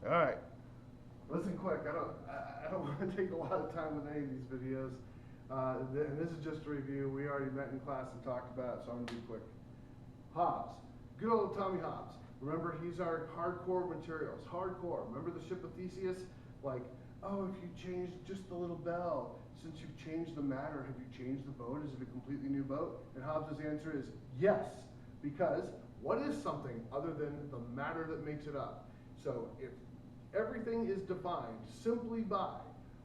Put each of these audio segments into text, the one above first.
All right. Listen quick. I don't want to take a lot of time with any of these videos. And this is just a review. We already met in class and talked about it, so I'm going to be quick. Hobbes. Good old Tommy Hobbes. Remember, he's our hardcore materials. Hardcore. Remember the ship of Theseus? Like, oh, if you change just the little bell, since you've changed the matter, have you changed the boat? Is it a completely new boat? And Hobbes' answer is yes, because what is something other than the matter that makes it up? So if everything is defined simply by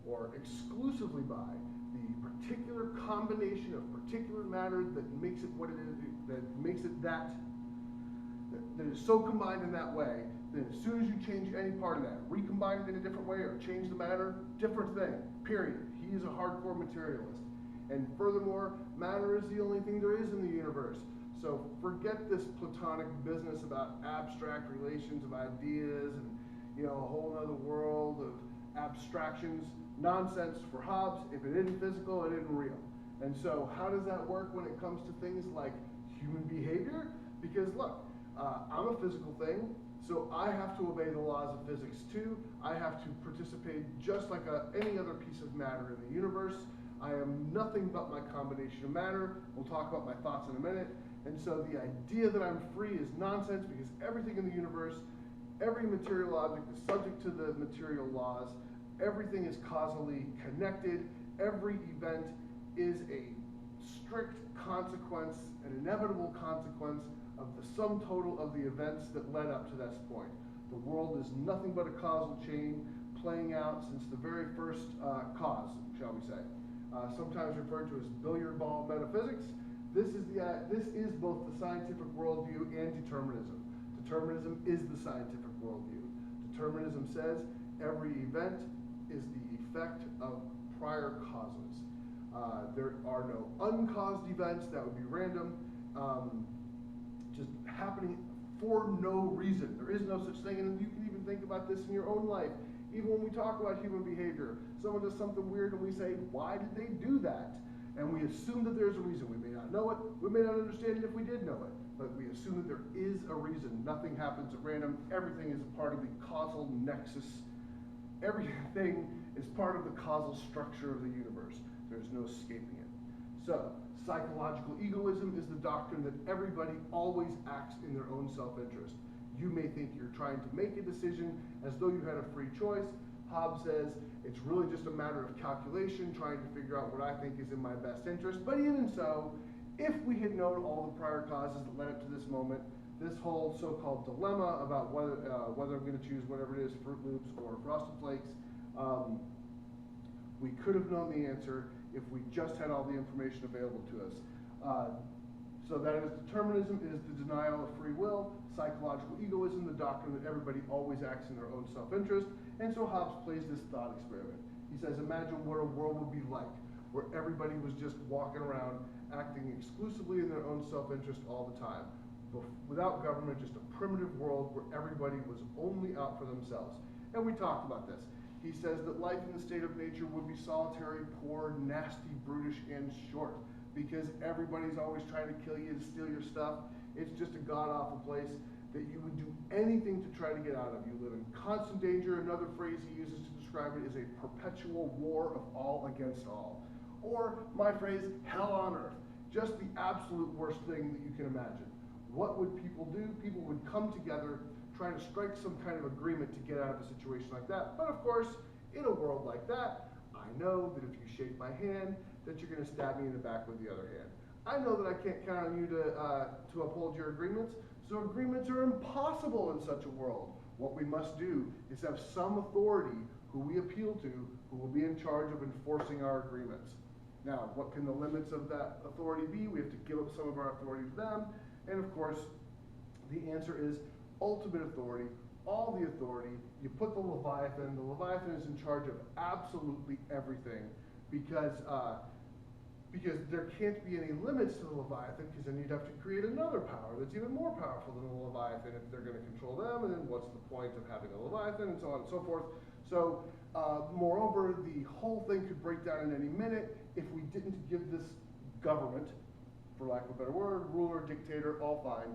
or exclusively by the particular combination of particular matter that makes it what it is, that makes it that is so combined in that way, then as soon as you change any part of that, recombine it in a different way or change the matter, different thing, period. He is a hardcore materialist. And furthermore, matter is the only thing there is in the universe. So forget this Platonic business about abstract relations of ideas and, you know, a whole other world of abstractions. Nonsense for Hobbes. If it isn't physical, it isn't real. And so how does that work when it comes to things like human behavior? Because look, I'm a physical thing, so I have to obey the laws of physics too. I have to participate just like any other piece of matter in the universe. I am nothing but my combination of matter. We'll talk about my thoughts in a minute. And so the idea that I'm free is nonsense, because everything in the universe, every material object is subject to the material laws. Everything is causally connected. Every event is a strict consequence, an inevitable consequence of the sum total of the events that led up to this point. The world is nothing but a causal chain playing out since the very first cause, shall we say. Sometimes referred to as billiard ball metaphysics. This is both the scientific worldview and determinism. Determinism is the scientific worldview. Determinism says every event is the effect of prior causes. There are no uncaused events that would be random, just happening for no reason. There is no such thing, and you can even think about this in your own life. Even when we talk about human behavior, someone does something weird and we say, why did they do that? And we assume that there's a reason. We may not know it, we may not understand it if we did know it, but we assume that there is a reason. Nothing happens at random. Everything is a part of the causal nexus. Everything is part of the causal structure of the universe. There's no escaping it. So, psychological egoism is the doctrine that everybody always acts in their own self-interest. You may think you're trying to make a decision as though you had a free choice. Hobbes says it's really just a matter of calculation, trying to figure out what I think is in my best interest. But even so, if we had known all the prior causes that led up to this moment, this whole so-called dilemma about whether I'm going to choose whatever it is, Fruit Loops or Frosted Flakes, we could have known the answer if we just had all the information available to us. So that is, determinism is the denial of free will, psychological egoism, the doctrine that everybody always acts in their own self-interest. And so Hobbes plays this thought experiment. He says, imagine what a world would be like where everybody was just walking around acting exclusively in their own self-interest all the time. Without government, just a primitive world where everybody was only out for themselves. And we talked about this. He says that life in the state of nature would be solitary, poor, nasty, brutish, and short, because everybody's always trying to kill you, to steal your stuff. It's just a god-awful place that you would do anything to try to get out of. You live in constant danger. Another phrase he uses to describe it is a perpetual war of all against all. Or my phrase, hell on earth. Just the absolute worst thing that you can imagine. What would people do? People would come together, trying to strike some kind of agreement to get out of a situation like that. But of course, in a world like that, I know that if you shake my hand, that you're going to stab me in the back with the other hand. I know that I can't count on you to uphold your agreements, so agreements are impossible in such a world. What we must do is have some authority who we appeal to, who will be in charge of enforcing our agreements. Now, what can the limits of that authority be? We have to give up some of our authority to them, and of course, the answer is ultimate authority, all the authority. You put the Leviathan is in charge of absolutely everything, because there can't be any limits to the Leviathan, because then you'd have to create another power that's even more powerful than the Leviathan if they're going to control them, and then what's the point of having a Leviathan, and so on and so forth. So, moreover, the whole thing could break down in any minute if we didn't give this government, for lack of a better word, ruler, dictator, all fine,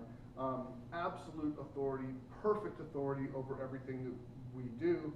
absolute authority, perfect authority over everything that we do,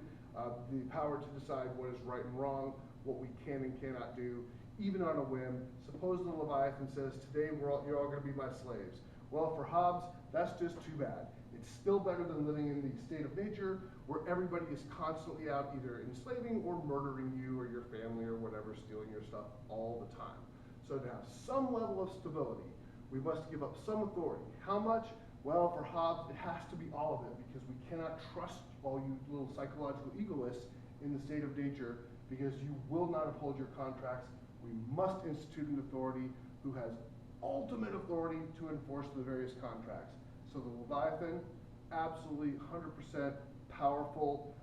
the power to decide what is right and wrong, what we can and cannot do, even on a whim. Suppose the Leviathan says, today you're all going to be my slaves. Well, for Hobbes, that's just too bad. It's still better than living in the state of nature where everybody is constantly out either enslaving or murdering you or your family or whatever, stealing your stuff all the time. So to have some level of stability, we must give up some authority. How much? Well, for Hobbes, it has to be all of it because we cannot trust all you little psychological egoists in the state of nature because you will not uphold your contracts. We must institute an authority who has ultimate authority to enforce the various contracts. So the Leviathan, absolutely 100% powerful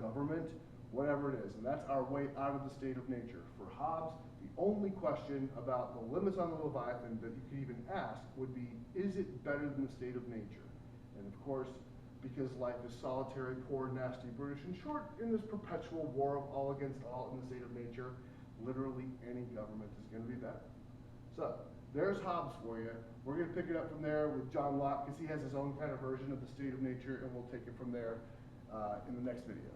government, whatever it is. And that's our way out of the state of nature. For Hobbes, the only question about the limits on the Leviathan that you could even ask would be, is it better than the state of nature? And of course, because life is solitary, poor, nasty, brutish, and short in this perpetual war of all against all in the state of nature, literally any government is going to be better. So there's Hobbes for you. We're going to pick it up from there with John Locke because he has his own kind of version of the state of nature, and we'll take it from there in the next video.